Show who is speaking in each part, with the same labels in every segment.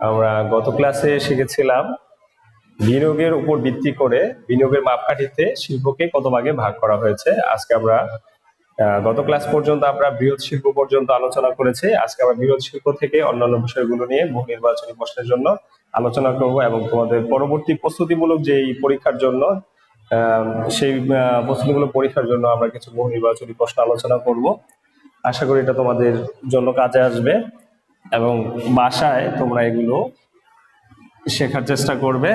Speaker 1: আমরা গত ক্লাসে শিখেছিলাম বিনিয়োগের উপর ভিত্তি করে বিনিয়োগের মাপকাঠিতে শিল্পকে কত ভাগে ভাগ করা হয়েছে। আজকে আমরা গত ক্লাস পর্যন্ত আমরা বৃহৎ শিল্প পর্যন্ত আলোচনা করেছি। আজকে আমরা বৃহৎ শিল্প থেকে অন্যান্য বিষয়গুলো নিয়ে বহু নির্বাচনী প্রশ্নের জন্য আলোচনা করব এবং তোমাদের পরবর্তী প্রস্তুতিমূলক যে পরীক্ষার জন্য সেই প্রস্তুতিমূলক পরীক্ষার জন্য আমরা কিছু বহু নির্বাচনী প্রশ্ন আলোচনা করব। আশা করি এটা তোমাদের জন্য কাজে আসবে এবং বাসায় তোমরা এগুলো শেখার চেষ্টা করবে।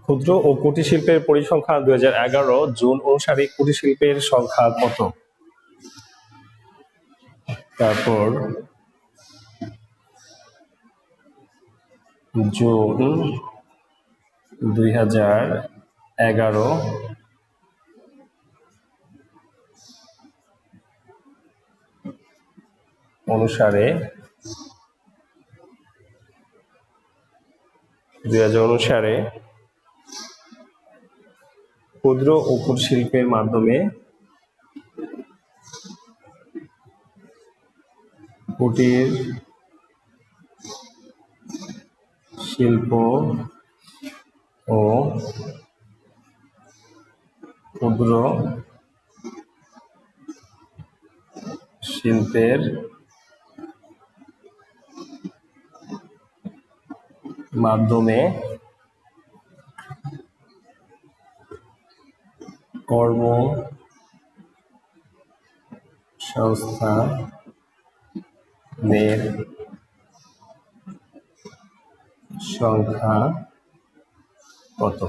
Speaker 1: ক্ষুদ্র ও কুটির শিল্পের পরিসংখ্যান 2011 জুন অনুসারে কুটির শিল্পের সংখ্যা কত? তারপর জুন 2011 অনুসারে 2000 অনুসারে ক্ষুদ্র ও কুটির শিল্পের মাধ্যমে কুটির শিল্প ও ক্ষুদ্র শিল্পের মাধ্যমে কর্মসংস্থানের সংখ্যা কত?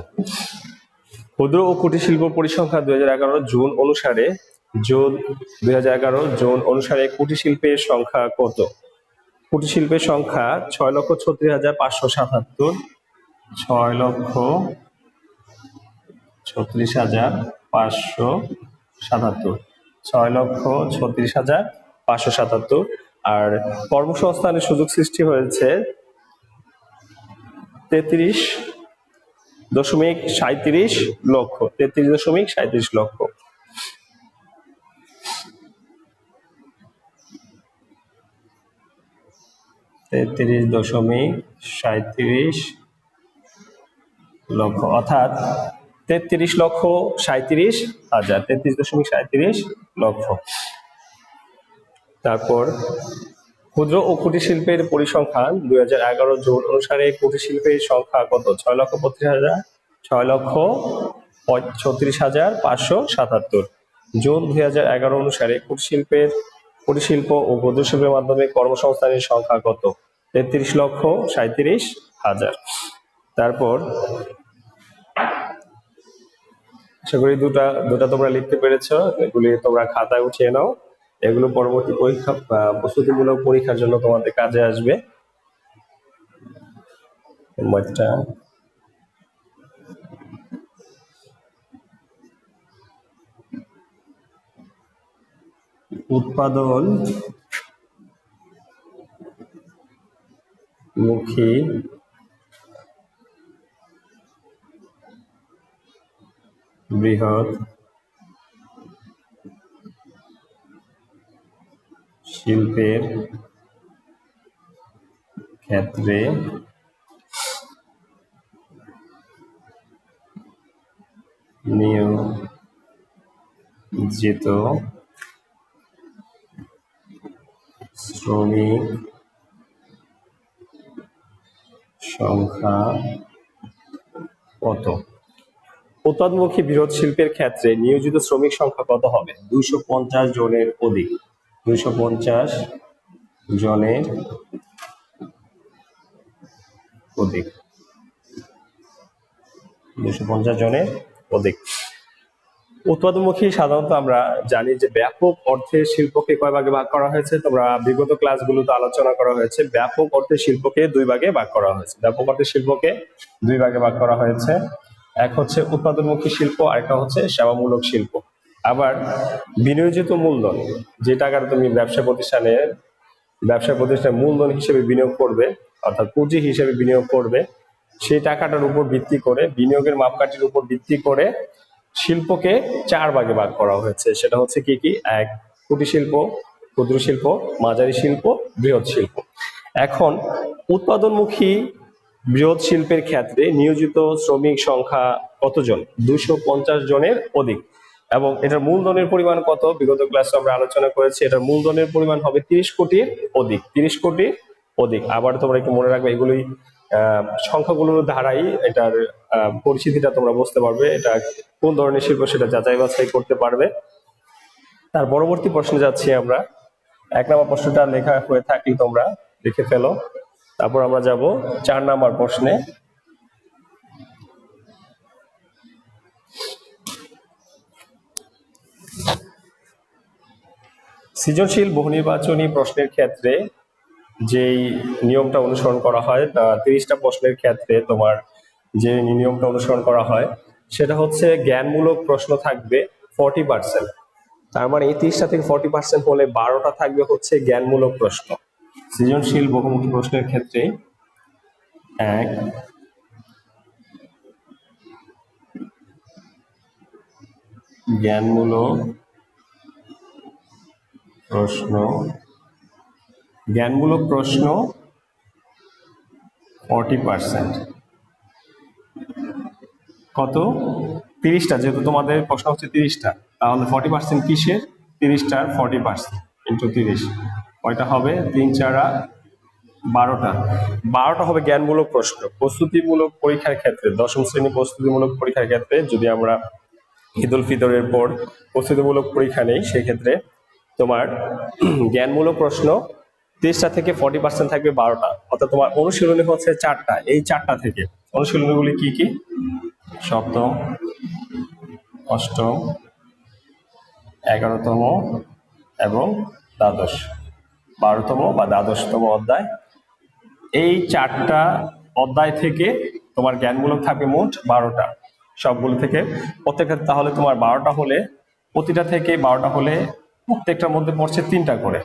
Speaker 1: ক্ষুদ্র ও কুটির শিল্প পরিসংখ্যান 2011 জুন অনুসারে কুটির শিল্পের সংখ্যা কত? কুটির শিল্পের সংখ্যা 6,36,577। 6,36,577। 6,36,577। আর কর্মসংস্থানের সুযোগ সৃষ্টি হয়েছে 33.37 লক্ষ। 33.37 লক্ষ। অর্থাৎ 33,37,000। 33.37 লক্ষ। তারপর ক্ষুদ্র ও কুটির শিল্পের পরিসংখ্যান 2011 জুন অনুসারে কুটির শিল্পের সংখ্যা কত? 6,36,577। জুন 2011 অনুসারে কুটির শিল্প ও ক্ষুদ্র শিল্পের মাধ্যমে কর্মসংস্থানের সংখ্যা কত? 33,37,000। তারপর আশা করি দুটা তোমরা লিখতে পেরেছো। এগুলি তোমরা খাতায় উঠিয়ে নাও। এগুলো পরবর্তী পরীক্ষা প্রস্তুতিমূলক পরীক্ষার জন্য তোমাদের কাজে আসবে। উৎপাদন মুখী বৃহৎ শিল্পের ক্ষেত্রে নিয়োজিত শ্রমিক সংখ্যা কত? উৎপাদনমুখী বৃহৎ শিল্পের ক্ষেত্রে নিয়োজিত শ্রমিক সংখ্যা কত হবে? 250 জনের অধিক। 250 জনের অধিক। 250 জনের অধিক। উৎপাদনমুখী সাধারণত আমরা জানি যে ব্যাপক অর্থে শিল্পকে কয় ভাগে ভাগ করা হয়েছে? তোমরা বিগত ক্লাসগুলোতে আলোচনা করা হয়েছে। ব্যাপক অর্থে শিল্পকে দুই ভাগে ভাগ করা হয়েছে। ব্যাপক অর্থে শিল্পকে দুই ভাগে ভাগ করা হয়েছে। এক হচ্ছে উৎপাদনমুখী শিল্প, আরেকটা হচ্ছে সেবামূলক শিল্প। আবার বিনিয়োজিত মূলধন, যে টাকাটা তুমি ব্যবসা প্রতিষ্ঠানে মূলধন হিসেবে বিনিয়োগ করবে, অর্থাৎ পুঁজি হিসেবে বিনিয়োগ করবে, সেই টাকাটার উপর ভিত্তি করে, বিনিয়োগের মাপকাঠির উপর ভিত্তি করে শিল্পকে চার ভাগে ভাগ করা হয়েছে। সেটা হচ্ছে কি কি? এক, কুটির শিল্প, ক্ষুদ্র শিল্প, মাঝারি শিল্প, বৃহৎ শিল্প। এখন উৎপাদনমুখী বৃহৎ শিল্পের ক্ষেত্রে নিয়োজিত শ্রমিক সংখ্যা কতজন? 250 জনের অধিক। এবং এটার মূলধনের পরিমাণ কত? বিগত ক্লাসে আমরা আলোচনা করেছি, এটার মূলধনের পরিমাণ হবে 30 কোটির অধিক। 30 কোটির অধিক। আবার তোমরা একটু মনে রাখবে, এগুলোই সংখ্যাগুলোর ধারাই এটার পরিচিতিটা তোমরা বুঝতে পারবে, এটা কোন ধরনের শিল্প সেটা যাচাই বাছাই করতে পারবে। তার পরবর্তী প্রশ্নে যাচ্ছি আমরা। 1 নম্বর প্রশ্নটা লেখা হয়ে থাকলে তোমরা লিখে ফেলো। তারপর আমরা যাব 4 নম্বর প্রশ্নে। সৃজনশীল বহুনির্বাচনী প্রশ্নের ক্ষেত্রে যেই নিয়মটা অনুসরণ করা হয়, 30টা প্রশ্নের ক্ষেত্রে তোমার যে নিয়মটা অনুসরণ করা হয় সেটা হচ্ছে জ্ঞানমূলক প্রশ্ন থাকবে 40%। তার মানে এই 30টা থেকে 40% হলে 12টা থাকবে হচ্ছে জ্ঞানমূলক প্রশ্ন। সৃজনশীল বহুমুখী প্রশ্নের ক্ষেত্রে এক, জ্ঞানমূলক প্রশ্ন 40%। কত? 30টা, যেহেতু তোমাদের প্রশ্ন হচ্ছে 30টা, তাহলে 40% কিসের? 30টার 40% ইন্টু 30 কয়টা হবে? 3 4 12টা। 12টা হবে জ্ঞানমূলক প্রশ্ন। প্রস্তুতিমূলক পরীক্ষার ক্ষেত্রে, 10ম শ্রেণী প্রস্তুতিমূলক পরীক্ষার ক্ষেত্রে যদি আমরা ঈদ উল ফিতরের পর প্রস্তুতিমূলক পরীক্ষা নেই, সেক্ষেত্রে তোমার জ্ঞানমূলক প্রশ্ন 30টা থেকে 40% থাকবে 12টা। অর্থাৎ তোমার অনুশীলনী হচ্ছে 4টা। এই 4টা থেকে অনুশীলনীগুলি কি কি? সপ্তম, অষ্টম, 11তম এবং দ্বাদশ, 12তম বা দ্বাদশতম অধ্যায়। এই 4টা অধ্যায় থেকে তোমার জ্ঞানমূলক থাকবে মোট 12টা, সবগুলো থেকে প্রত্যেকটা। তাহলে তোমার 12টা হলে, প্রতিটা থেকে 12টা হলে প্রত্যেকটার মধ্যে পড়ছে 3টা করে।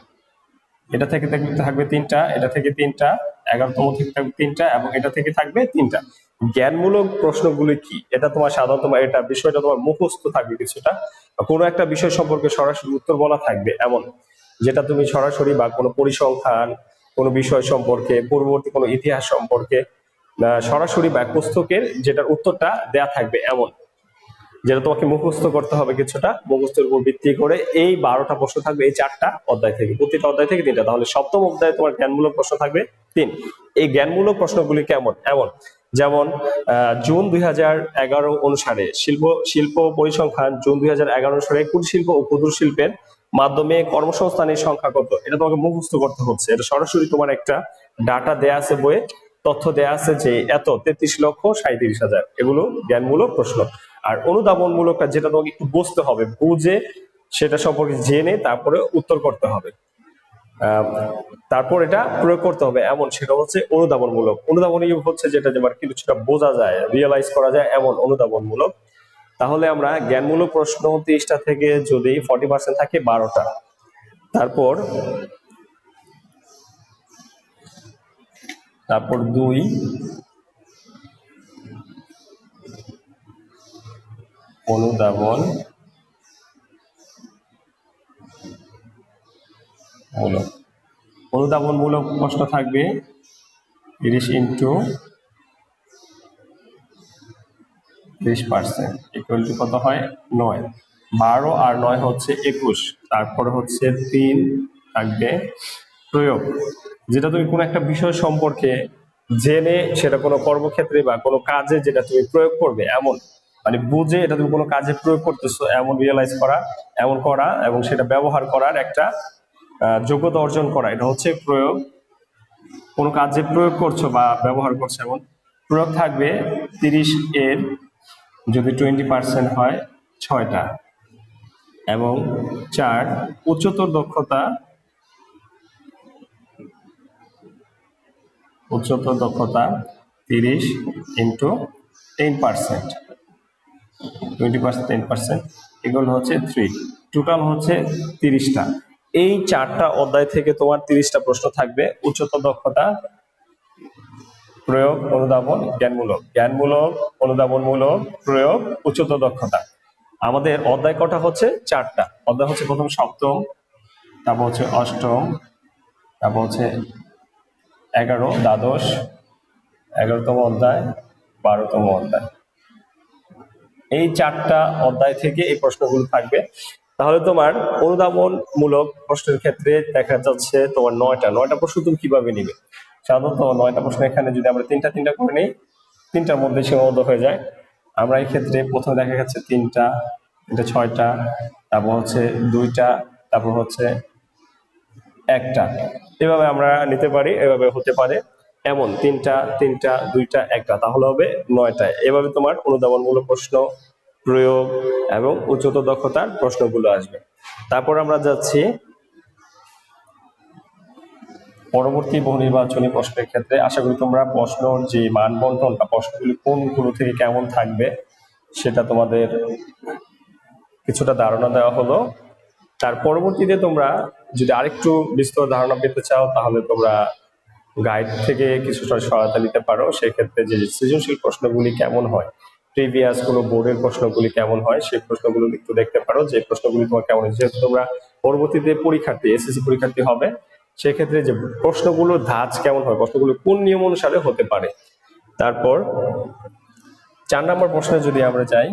Speaker 1: এটা থেকে থাকবে 3টা, এটা থেকে 3টা, 11তম থেকে থাকবে 3টা এবং এটা থেকে থাকবে 3টা। জ্ঞানমূলক প্রশ্নগুলি কি? এটা তোমার সাধারণত এটা বিষয়টা তোমার মুখস্থ থাকবে কিছুটা, কোনো একটা বিষয় সম্পর্কে সরাসরি উত্তর বলা থাকবে এমন, যেটা তুমি সরাসরি বা কোনো পরিসংখ্যান, কোনো বিষয় সম্পর্কে, পূর্ববর্তী কোনো ইতিহাস সম্পর্কে সরাসরি বা পুস্তকের যেটার উত্তরটা দেয়া থাকবে এমন, যেটা তোমাকে মুখস্থ করতে হবে কিছুটা। মুখস্থের উপর ভিত্তি করে এই 12টা প্রশ্ন থাকবে এই 4টা অধ্যায় থেকে, প্রতিটা অধ্যায় থেকে 3টা। তাহলে সপ্তম অধ্যায়ে তোমার জ্ঞানমূলক প্রশ্ন থাকবে 3। এই জ্ঞানমূলক প্রশ্নগুলি কেমন? এমন যেমন জুন 2011 অনুসারে শিল্প পরিসংখ্যান জুন 2011 অনুসারে কুটির শিল্প ও ক্ষুদ্র শিল্পের মাধ্যমে কর্মসংস্থানের সংখ্যা কত? এটা তোমাকে মুখস্থ করতে হচ্ছে। এটা সরাসরি তোমার একটা ডাটা দেয়া আছে বইয়ে, তথ্য দেয়া আছে যে এত 33,37,000। এগুলো জ্ঞানমূলক প্রশ্ন। আর অনুধাবনমূলকটা যেটা তোমাকে একটু বুঝতে হবে, বুঝে সেটা সম্পর্কে জেনে তারপরে উত্তর করতে হবে, তারপর এটা প্রয়োগ করতে হবে এমন, সেটা হচ্ছে অনুধাবনমূলক। অনুধাবনী হচ্ছে যেটা যেমন কিছুটা বোঝা যায়, রিয়েলাইজ করা যায় এমন অনুধাবনমূলক। তাহলে আমরা জ্ঞানমূলক প্রশ্ন 30টা থেকে যদি 40% থাকে 12টা। তারপর 2, অনুধাবন মূলক। অনুধাবনমূলক প্রশ্ন থাকবে 30 ইন্টু 30% ইকুয়াল টু কত হয় 9। 12 আর 9 হচ্ছে 21, তারপর হচ্ছে 3 থাকবে প্রয়োগ, যেটা তুমি কোনো একটা বিষয় সম্পর্কে জেনে সেটা কোনো কর্মক্ষেত্রে বা কোনো কাজে যেটা তুমি প্রয়োগ করবে এমন, মানে বুঝে এটা তুমি কোনো কাজে প্রয়োগ করতেছো এমন রিয়েলাইজ করা, এমন করা এবং সেটা ব্যবহার করার একটা যোগ্যতা অর্জন করা, এটা হচ্ছে প্রয়োগ। কোনো কাজে প্রয়োগ করছো বা ব্যবহার করছো এমন প্রয়োগ থাকবে 30 এর যদি 20% হয় 6টা, এবং 4 উচ্চতর দক্ষতা, উচ্চতর দক্ষতা 30 ইন্টু 10%, 20% 10% এগুলো হচ্ছে 3, টোটাল হচ্ছে 30টা। এই 4টা অধ্যায় থেকে তোমার 30টা প্রশ্ন থাকবে। উচ্চতর দক্ষতা, প্রয়োগ, অনুধাবন, জ্ঞানমূলক, জ্ঞানমূলক, অনুধাবনমূলক, প্রয়োগ, উচ্চতর দক্ষতা। আমাদের অধ্যায় কটা হচ্ছে 4টা অধ্যায় হচ্ছে, প্রথম সপ্তম, তারপর হচ্ছে অষ্টম, তারপর হচ্ছে 11 দ্বাদশ, 11তম অধ্যায়, 12তম অধ্যায়। এই 4টা অধ্যায় থেকে এই প্রশ্নগুলো থাকবে। তাহলে তোমার অনুধাবনমূলক প্রশ্নের ক্ষেত্রে দেখা যাচ্ছে তোমার 9টা প্রশ্ন তুমি কিভাবে নিবে। সাধারণত 9টা প্রশ্ন এখানে যদি আমরা তিনটা করে নিই, 3টার মধ্যে সীমাবদ্ধ হয়ে যায়। আমরা এই ক্ষেত্রে প্রথমে দেখা যাচ্ছে 3টা, 6টা, তারপর হচ্ছে 2টা, তারপর হচ্ছে 1টা, এভাবে আমরা নিতে পারি, এভাবে হতে পারে এমন 3টা, 2টা, 1টা, তাহলে হবে 9টা। এভাবে তোমার অনুধাবনমূলক প্রশ্ন, প্রয়োগ এবং উচ্চতর দক্ষতার প্রশ্নগুলো আসবে। তারপর আমরা যাচ্ছি পরবর্তী বহু নির্বাচনী প্রশ্নের ক্ষেত্রে। আশা করি তোমরা প্রশ্নর যে মান বন্টন বা প্রশ্নগুলি কোনগুলো থেকে কেমন থাকবে সেটা তোমাদের কিছুটা ধারণা দেওয়া হলো। তার পরবর্তীতে তোমরা যদি আরেকটু বিস্তর ধারণা পেতে চাও তাহলে তোমরা গাইড থেকে কিছুটা সহায়তা নিতে পারো। সেক্ষেত্রে যে সৃজনশীল প্রশ্নগুলি কেমন হয়, প্রিভিয়াস কোনো বোর্ডের প্রশ্নগুলি কেমন হয় সেই প্রশ্নগুলো একটু দেখতে পারো, যে প্রশ্নগুলি তোমার কেমন হয়। যেহেতু তোমরা পরবর্তীতে পরীক্ষার্থী, এসএসসি পরীক্ষার্থী হবে, সেক্ষেত্রে যে প্রশ্নগুলোর ধাঁচ কেমন হয়, প্রশ্নগুলো কোন নিয়ম অনুসারে হতে পারে। তারপর 4 নম্বর প্রশ্নে যদি আমরা যাই,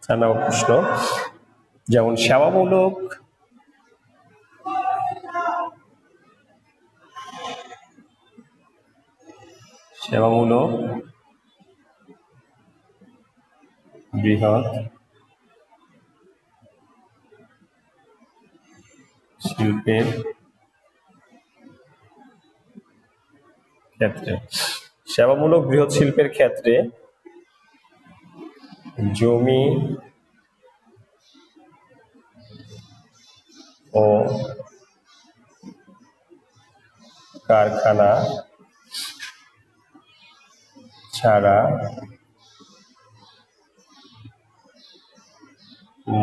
Speaker 1: 4 নম্বর প্রশ্ন যেমন সেবামূলক বৃহৎ শিল্পের ক্ষেত্রে, সেবামূলক বৃহৎ শিল্পের ক্ষেত্রে জমি ও কারখানা ছাড়া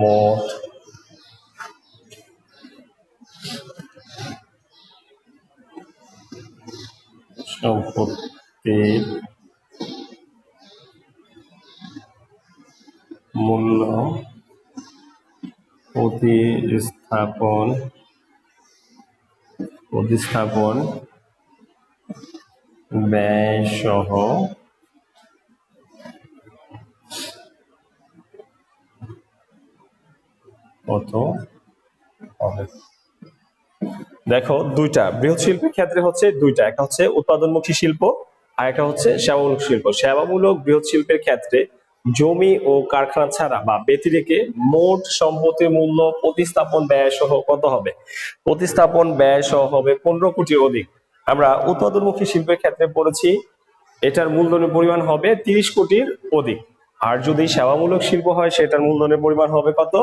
Speaker 1: মোট সম্পত্তির মূল্য প্রতিস্থাপন ব্যয় সহ কত হবে। দেখো, দুইটা বৃহৎ শিল্পের ক্ষেত্রে হচ্ছে দুইটা, একটা হচ্ছে উৎপাদনমুখী শিল্প আর একটা হচ্ছে সেবামূলক শিল্প। সেবামূলক বৃহৎ শিল্পের ক্ষেত্রে জমি ও কারখানা ছাড়া বা ব্যতিরেকে মোট সম্পত্তির মূল্য প্রতিস্থাপন ব্যয় সহ কত হবে। প্রতিস্থাপন ব্যয় সহ হবে 15 কোটির অধিক। আমরা উৎপাদনমুখী শিল্পের ক্ষেত্রে পড়েছি এটার মূলধনের পরিমাণ হবে 30 কোটির অধিক, আর যদি সেবামূলক শিল্প হয় সেটার মূলধনের পরিমাণ হবে কত,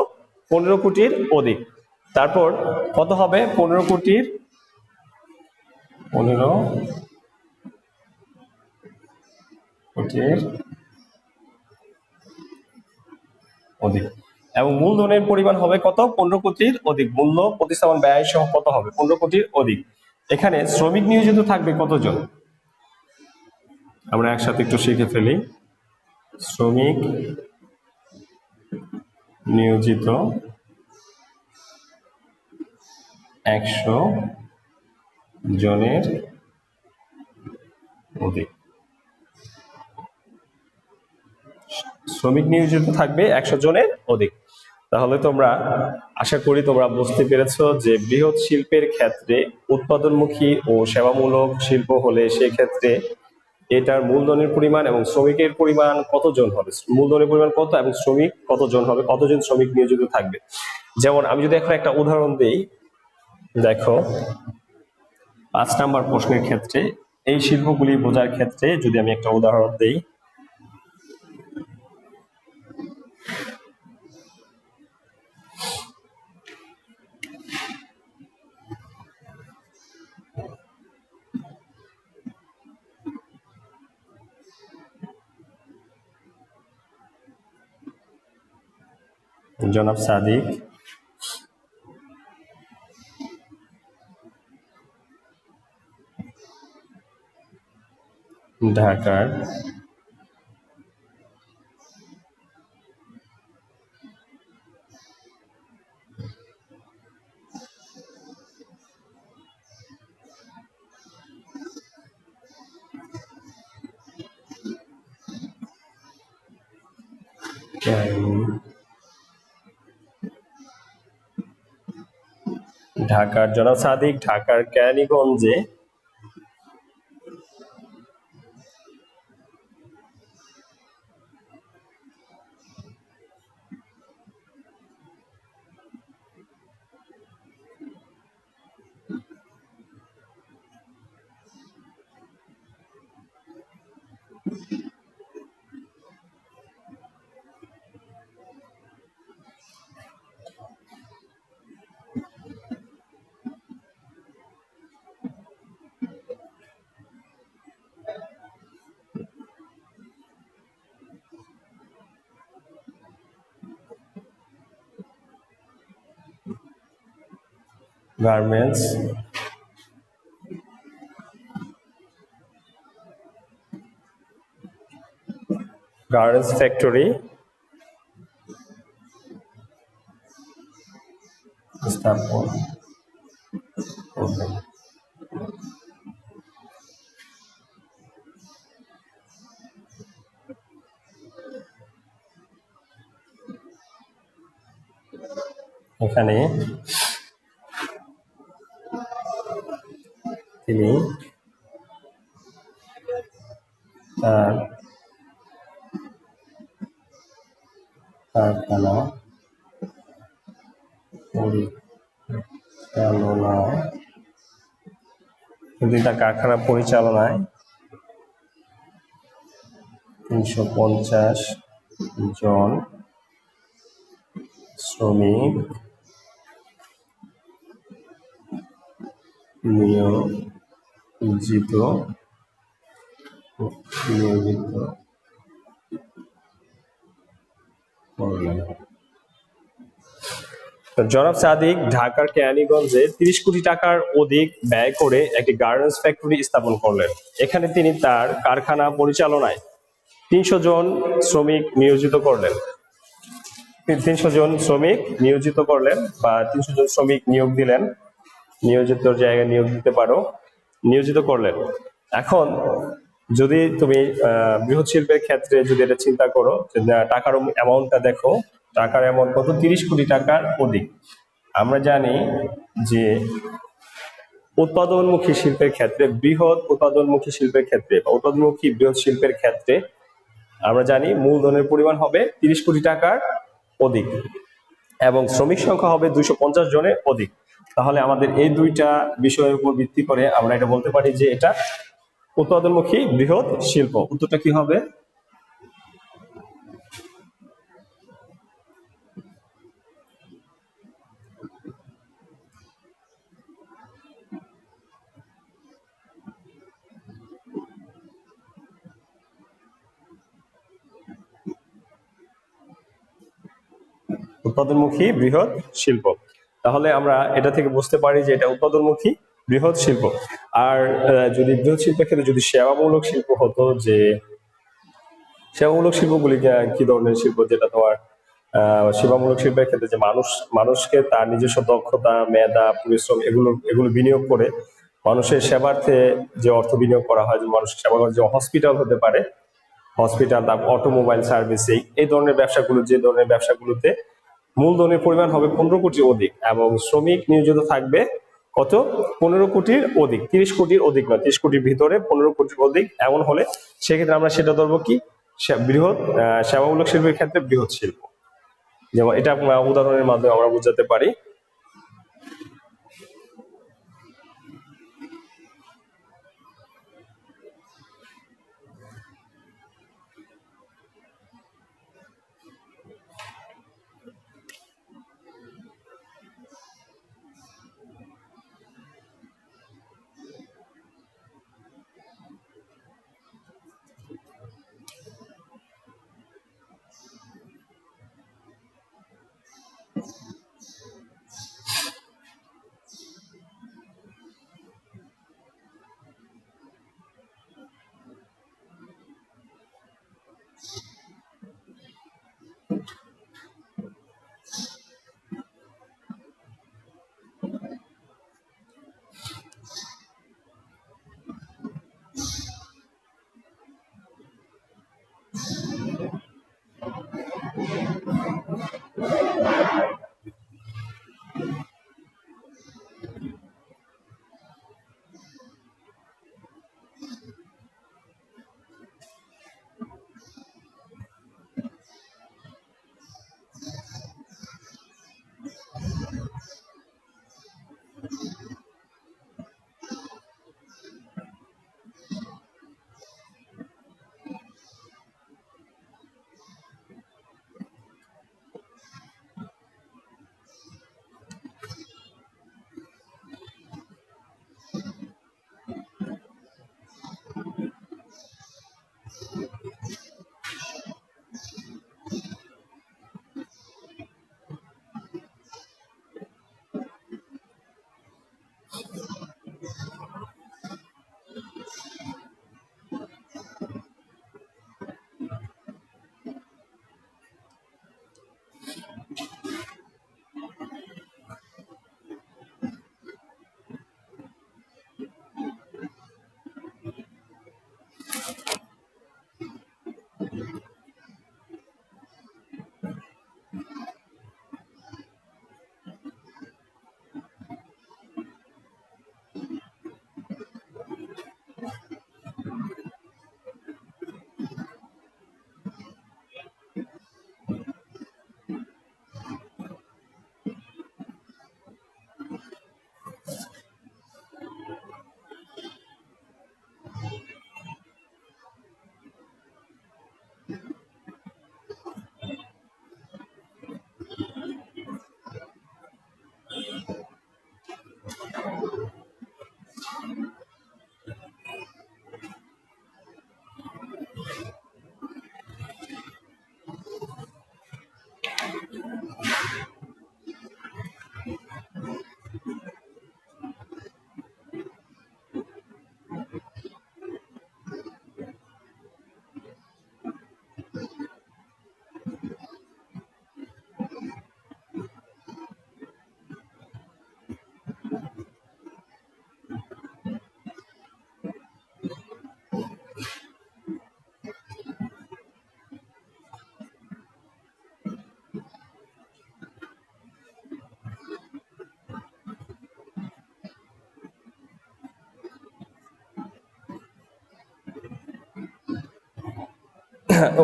Speaker 1: 15 কোটির অধিক। তারপর কত হবে, 15 কোটির অধিক, এবং মূলধনের পরিমাণ হবে কত, 15 কোটির অধিক। মূল্য প্রতিস্থাপন ব্যয় সহ কত হবে, 15 কোটির অধিক। এখানে শ্রমিক নিয়োজিত থাকবে কতজন, আমরা একসাথে একটু শিখে ফেলি। শ্রমিক নিয়োজিত 100 জনের অধিক। শ্রমিক নিয়োজিত থাকবে 100 জনের অধিক। তাহলে তোমরা আশা করি তোমরা বুঝতে পেরেছো যে বৃহৎ শিল্পের ক্ষেত্রে উৎপাদনমুখী ও সেবামূলক শিল্প হলে সেই ক্ষেত্রে এটার মূলধনের পরিমাণ এবং শ্রমিকের পরিমাণ কতজন হবে, মূলধনের পরিমাণ কত এবং শ্রমিক কতজন হবে, কতজন শ্রমিক নিয়োজিত থাকবে। যেমন আমি যদি এখন একটা উদাহরণ দিই, দেখো 5 নাম্বার প্রশ্নের ক্ষেত্রে এই শিল্পগুলি বোঝার ক্ষেত্রে যদি আমি একটা উদাহরণ দিই, জনাব সাদিক ঢাকার জনাব সাদিক ঢাকার কেরানীগঞ্জে গার্মেন্টস ফ্যাক্টরি স্থাপন করবেন। এখানে তিনি তার কারখানা পরিচালনায় 350 জন শ্রমিক নিয়োজিত করলেন। জনাব সাদিক ঢাকার কেরানীগঞ্জে 30 কোটি টাকার অধিক ব্যয় করে একটি গার্মেন্টস ফ্যাক্টরি স্থাপন করলেন। এখানে তিনি তার কারখানা পরিচালনায় 300 জন শ্রমিক নিয়োজিত করলেন। 300 জন শ্রমিক নিয়োজিত করলেন বা 300 জন শ্রমিক নিয়োগ দিলেন, নিয়োজিত জায়গায় নিয়োগ দিতে পারো, নিয়োজিত করলেন। এখন যদি তুমি বৃহৎ শিল্পের ক্ষেত্রে যদি এটা চিন্তা করো, টাকার অ্যামাউন্টটা দেখো, টাকার অ্যামাউন্ট কত, 30 কোটি টাকার অধিক। আমরা জানি যে উৎপাদনমুখী শিল্পের ক্ষেত্রে, বৃহৎ উৎপাদনমুখী শিল্পের ক্ষেত্রে বা উৎপাদনমুখী বৃহৎ শিল্পের ক্ষেত্রে আমরা জানি মূলধনের পরিমাণ হবে 30 কোটি টাকার অধিক এবং শ্রমিক সংখ্যা হবে 250 জনের অধিক। তাহলে আমাদের এই দুইটা বিষয়ের উপর ভিত্তি করে আমরা এটা বলতে পারি যে এটা উৎপাদনমুখী বৃহৎ শিল্প। উত্তরটা কি হবে? উৎপাদনমুখী বৃহৎ শিল্প। তাহলে আমরা এটা থেকে বুঝতে পারি যে এটা উৎপাদনমুখী বৃহৎ শিল্প। আর যদি বৃহৎ শিল্পের ক্ষেত্রে যদি সেবামূলক শিল্প হতো, যে সেবামূলক শিল্পগুলি কি ধরনের শিল্প, যেটা তোমার সেবামূলক শিল্পের ক্ষেত্রে যে মানুষকে তার নিজস্ব দক্ষতা, মেধা, পরিশ্রম এগুলো বিনিয়োগ করে মানুষের সেবার্থে যে অর্থ বিনিয়োগ করা হয়, যে মানুষের সেবা করার যে হসপিটাল হতে পারে, হসপিটাল, তারপর অটোমোবাইল সার্ভিসিং, এই ধরনের ব্যবসাগুলো, যে ধরনের ব্যবসাগুলোতে মূলধনের পরিমাণ হবে 15 কোটি অধিক এবং শ্রমিক নিয়োজিত থাকবে কত, 15 কোটির অধিক, 30 কোটির অধিক নয়, 30 কোটির ভিতরে 15 কোটির অধিক, এমন হলে সেক্ষেত্রে আমরা সেটা ধরবো কি, বৃহৎ সেবামূলক শিল্পের ক্ষেত্রে বৃহৎ শিল্প। যেমন এটা উদাহরণের মাধ্যমে আমরা বোঝাতে পারি।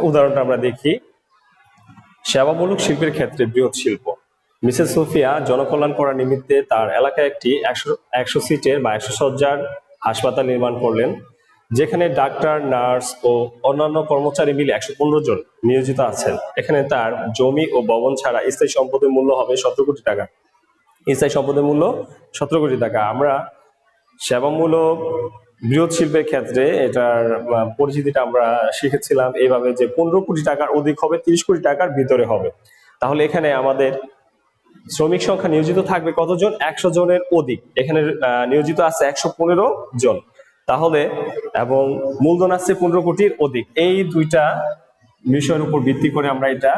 Speaker 1: উদাহরণটা আমরা দেখি। সেবামূলক শিল্পের ক্ষেত্রে বৃহৎ শিল্প। মিসেস সোফিয়া জনকল্যাণ করার নিমিত্তে তার এলাকায় একটি 100 সিটের বা 100 শয্যার হাসপাতাল নির্মাণ করলেন, যেখানে ডাক্তার, নার্স ও অন্যান্য কর্মচারী মিলে 115 জন নিয়োজিত আছেন। এখানে তার জমি ও ভবন ছাড়া স্থায়ী সম্পদের মূল্য হবে 17 কোটি টাকা। স্থায়ী সম্পদের মূল্য 17 কোটি টাকা। আমরা সেবামূলক বৃহৎ শিল্পের ক্ষেত্রে এটার পরিচিতিটা আমরা শিখেছিলাম এইভাবে যে 15 কোটি টাকার অধিক হবে, 30 কোটি টাকার ভিতরে হবে। তাহলে এখানে আমাদের শ্রমিক সংখ্যা নিয়োজিত থাকবে কতজন, 100 জনের অধিক। এখানে নিয়োজিত আছে 115 জন। তাহলে এবং মূলধন আছে 15 কোটির অধিক। এই দুইটা বিষয়ের উপর ভিত্তি করে আমরা এটা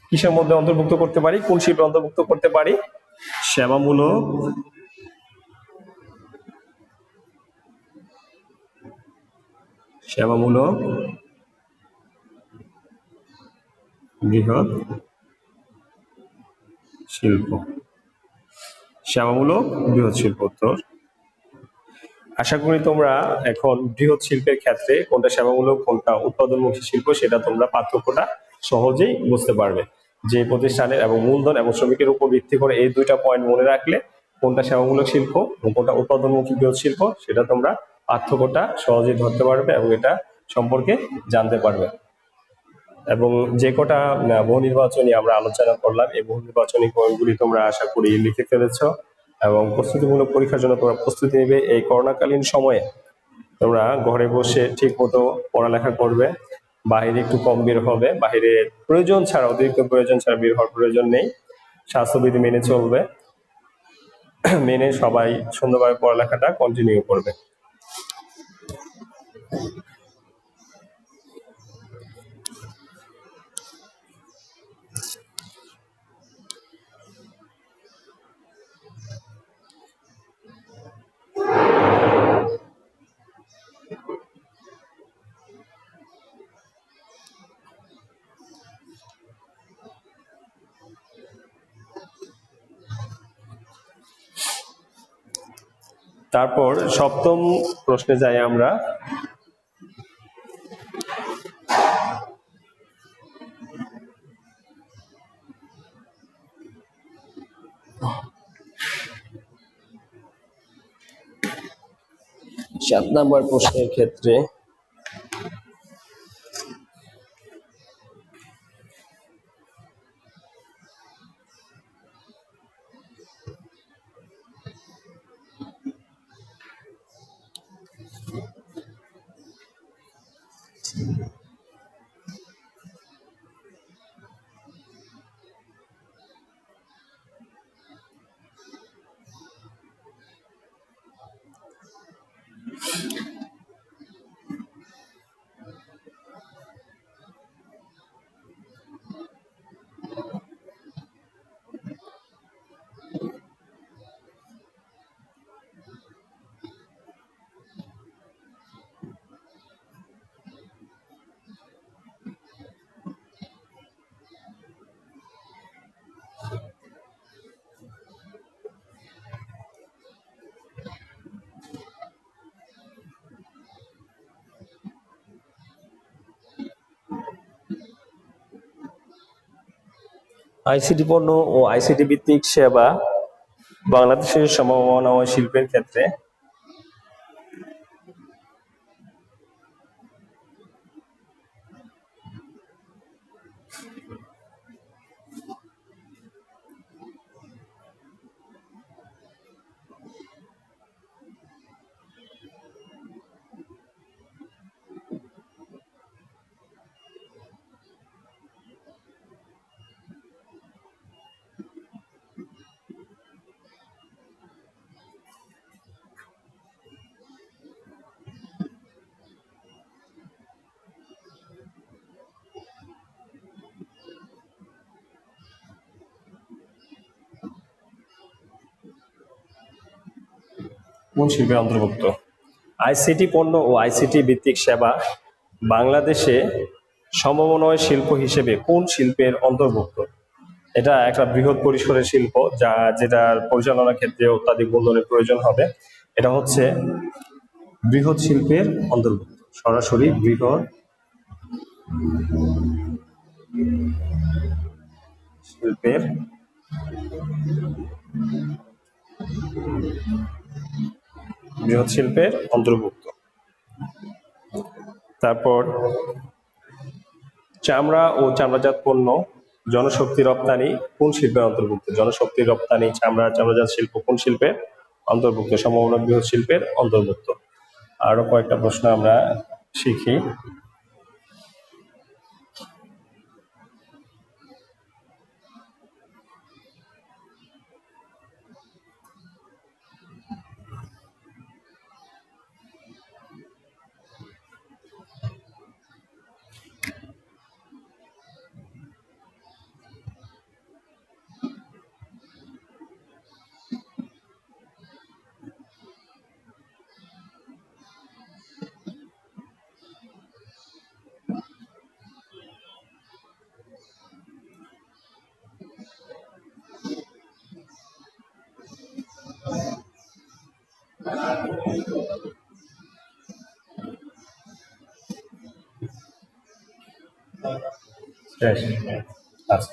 Speaker 1: কিসের মধ্যে অন্তর্ভুক্ত করতে পারি, কোন শিল্পে অন্তর্ভুক্ত করতে পারি, সেবামূলক সেবামূলক বৃহৎ শিল্প। সেবামূলক বৃহৎ শিল্প উত্তর। আশা করি তোমরা এখন বৃহৎ শিল্পের ক্ষেত্রে কোনটা সেবামূলক কোনটা উৎপাদনমুখী শিল্প সেটা তোমরা পার্থক্যটা সহজেই বুঝতে পারবে। যে প্রতিষ্ঠানের এবং মূলধন এবং শ্রমিকের উপর ভিত্তি করে এই দুইটা পয়েন্ট মনে রাখলে কোনটা সেবামূলক শিল্প এবং কোনটা উৎপাদনমুখী বৃহৎ শিল্প সেটা তোমরা পার্থক্যটা সহজেই ধরতে পারবে এবং এটা সম্পর্কে জানতে পারবে। এবং যে কটা বহু নির্বাচনী আমরা আলোচনা করলাম এই বহু নির্বাচনী পয়েন্টগুলি তোমরা আশা করি লিখে ফেলেছ এবং প্রস্তুতিমূলক পরীক্ষার জন্য তোমরা প্রস্তুতি নেবে। এই করোনাকালীন সময়ে তোমরা ঘরে বসে ঠিক মতো পড়ালেখা করবে, বাহিরে একটু কম বের হবে, বাহিরে প্রয়োজন ছাড়া অতিরিক্ত প্রয়োজন ছাড়া বের হওয়ার প্রয়োজন নেই, স্বাস্থ্যবিধি মেনে চলবে, মেনে সবাই সুন্দরভাবে পড়ালেখাটা কন্টিনিউ করবে। তারপর সপ্তম প্রশ্নে যাই আমরা। সাত নম্বর প্রশ্নের ক্ষেত্রে আইসিটি পণ্য ও আইসিটি ভিত্তিক সেবা বাংলাদেশের সম্ভাবনাময় শিল্পের ক্ষেত্রে কোন শিল্পের অন্তর্ভুক্ত? আইসিটি পণ্য ও আইসিটি ভিত্তিক সেবা বাংলাদেশে সমমন্বয় শিল্প হিসেবে কোন শিল্পের অন্তর্ভুক্ত? এটা একটা বৃহৎ পরিসরের শিল্প যেটার পরিচালনার ক্ষেত্রে অত্যাধিক মূলধনের প্রয়োজন হবে। এটা হচ্ছে বৃহৎ শিল্পের অন্তর্ভুক্ত, সরাসরি বৃহৎ শিল্পের অন্তর্ভুক্ত। তারপর চামড়া ও চামড়াজাত পণ্য জনশক্তি রপ্তানি কোন শিল্পের অন্তর্ভুক্ত? জনশক্তি রপ্তানি চামড়াজাত শিল্প কোন শিল্পের অন্তর্ভুক্ত? সম্ভাবনা বৃহৎ শিল্পের অন্তর্ভুক্ত। আরো কয়েকটা প্রশ্ন আমরা শিখি। শেষ। আচ্ছা।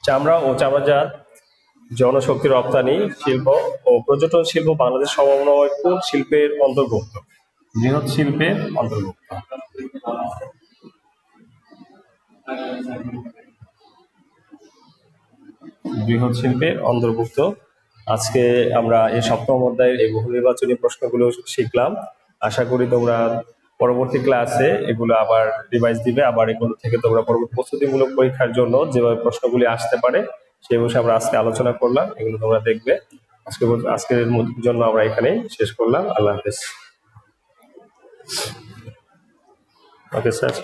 Speaker 1: চামড়া ও চামড়াজাত জনশক্তি রপ্তানি শিল্প ও পর্যটন শিল্প বাংলাদেশ সমন্বয় কোন শিল্পের অন্তর্ভুক্ত? বৃহৎ শিল্পের অন্তর্ভুক্ত। বৃহৎ শিল্পের অন্তর্ভুক্ত। আজকে আমরা এই সপ্তম অধ্যায়ের এই বহু নির্বাচনী প্রশ্নগুলো শিখলাম। আশা করি তোমরা পরবর্তী ক্লাসে এগুলো আবার রিভাইজ দিবে, আবার এগুলো থেকে তোমরা পরবর্তী প্রস্তুতিমূলক পরীক্ষার জন্য যেভাবে প্রশ্নগুলি আসতে পারে সেই বিষয়ে আমরা আজকে আলোচনা করলাম, এগুলো তোমরা দেখবে। আজকের জন্য আমরা এখানেই শেষ করলাম। আল্লাহ হাফেজ। Okay sir.